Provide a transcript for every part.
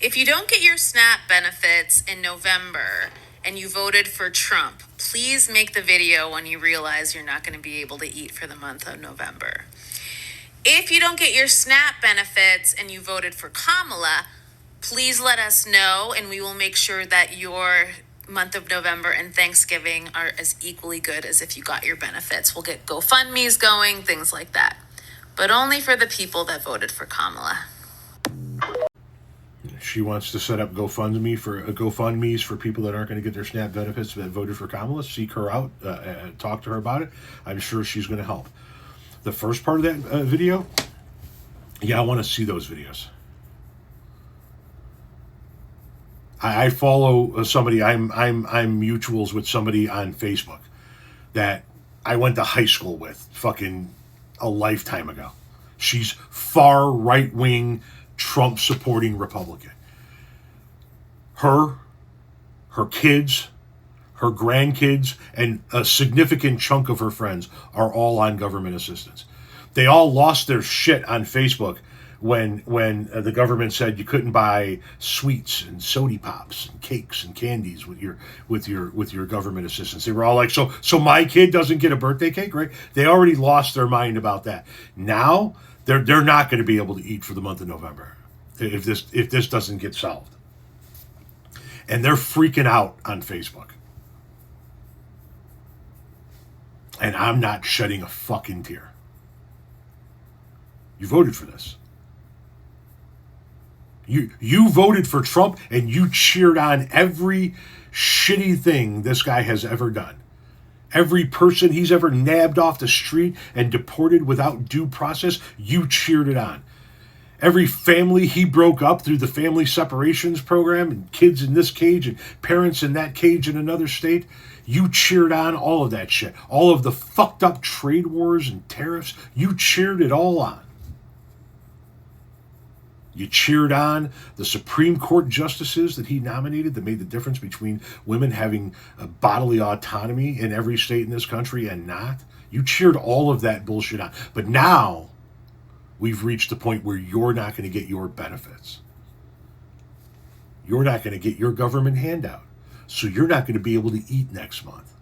If you don't get your SNAP benefits in November and you voted for Trump, please make the video when you realize you're not going to be able to eat for the month of November. If you don't get your SNAP benefits and you voted for Kamala, please let us know and we will make sure that your month of November and Thanksgiving are as equally good as if you got your benefits. We'll get GoFundMe's going, things like that. But only for the people that voted for Kamala. She wants to set up GoFundMe's for people that aren't going to get their SNAP benefits that voted for Kamala. Seek her out, talk to her about it. I'm sure she's going to help. The first part of that video, I want to see those videos. I follow somebody. I'm mutuals with somebody on Facebook that I went to high school with, fucking a lifetime ago. She's far right wing, Trump supporting Republican. Her kids, her grandkids, and a significant chunk of her friends are all on government assistance. They all lost their shit on Facebook when the government said you couldn't buy sweets and soda pops and cakes and candies with your government assistance. They were all like, so my kid doesn't get a birthday cake, right? They already lost their mind about that. Now they're not going to be able to eat for the month of November if this doesn't get solved. And they're freaking out on Facebook. And I'm not shedding a fucking tear. You voted for this. You voted for Trump and you cheered on every shitty thing this guy has ever done. Every person he's ever nabbed off the street and deported without due process, you cheered it on. Every family he broke up through the family separations program, and kids in this cage and parents in that cage in another state, you cheered on all of that shit. All of the fucked up trade wars and tariffs, you cheered it all on. You cheered on the Supreme Court justices that he nominated that made the difference between women having a bodily autonomy in every state in this country and not. You cheered all of that bullshit on. But now we've reached the point where you're not going to get your benefits. You're not going to get your government handout. So you're not going to be able to eat next month.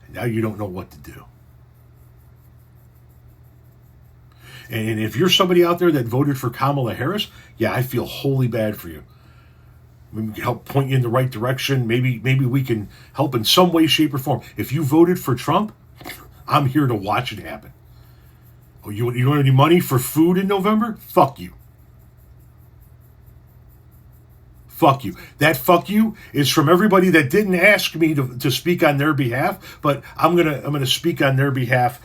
And now you don't know what to do. And if you're somebody out there that voted for Kamala Harris, I feel wholly bad for you. We can help point you in the right direction. Maybe we can help in some way, shape, or form. If you voted for Trump, I'm here to watch it happen. Oh, you don't have any money for food in November? Fuck you. Fuck you. That fuck you is from everybody that didn't ask me to speak on their behalf, but I'm gonna speak on their behalf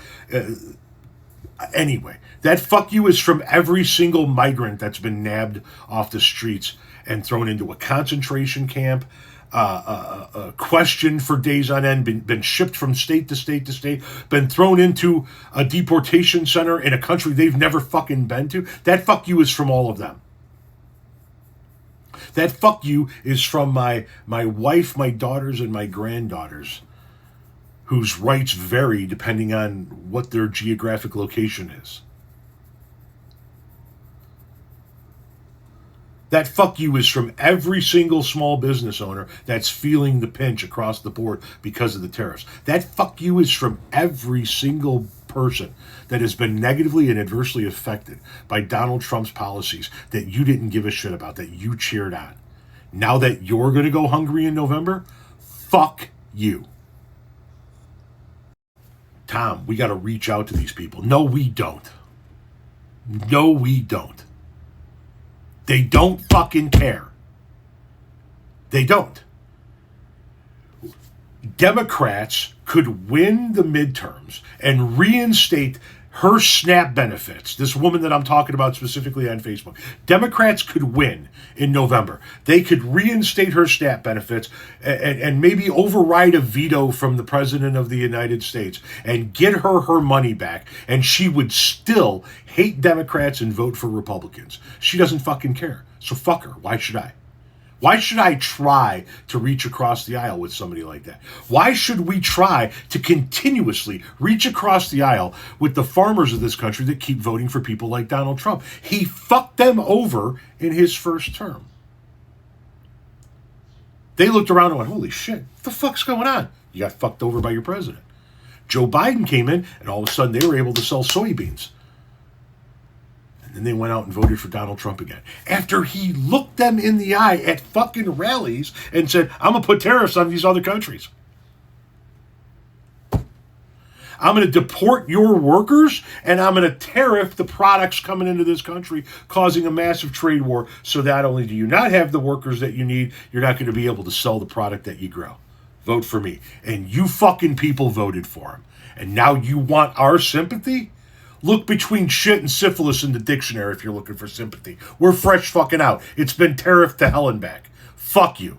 anyway. That fuck you is from every single migrant that's been nabbed off the streets and thrown into a concentration camp, questioned for days on end, been shipped from state to state to state, been thrown into a deportation center in a country they've never fucking been to. That fuck you is from all of them. That fuck you is from my wife, my daughters, and my granddaughters, whose rights vary depending on what their geographic location is. That fuck you is from every single small business owner that's feeling the pinch across the board because of the tariffs. That fuck you is from every single person that has been negatively and adversely affected by Donald Trump's policies that you didn't give a shit about, that you cheered on. Now that you're going to go hungry in November, fuck you. Tom, we got to reach out to these people. No, we don't. No, we don't. They don't fucking care. They don't. Democrats could win the midterms and reinstate her SNAP benefits. This woman that I'm talking about specifically on Facebook. Democrats could win in November. They could reinstate her SNAP benefits and maybe override a veto from the President of the United States and get her money back. And she would still hate Democrats and vote for Republicans. She doesn't fucking care. So fuck her. Why should I? Why should I try to reach across the aisle with somebody like that? Why should we try to continuously reach across the aisle with the farmers of this country that keep voting for people like Donald Trump? He fucked them over in his first term. They looked around and went, holy shit, what the fuck's going on? You got fucked over by your president. Joe Biden came in, and all of a sudden they were able to sell soybeans. And then they went out and voted for Donald Trump again. After he looked them in the eye at fucking rallies and said, I'm going to put tariffs on these other countries. I'm going to deport your workers, and I'm going to tariff the products coming into this country, causing a massive trade war. So not only do you not have the workers that you need, you're not going to be able to sell the product that you grow. Vote for me. And you fucking people voted for him. And now you want our sympathy? Look between shit and syphilis in the dictionary if you're looking for sympathy. We're fresh fucking out. It's been tariffed to hell and back. Fuck you.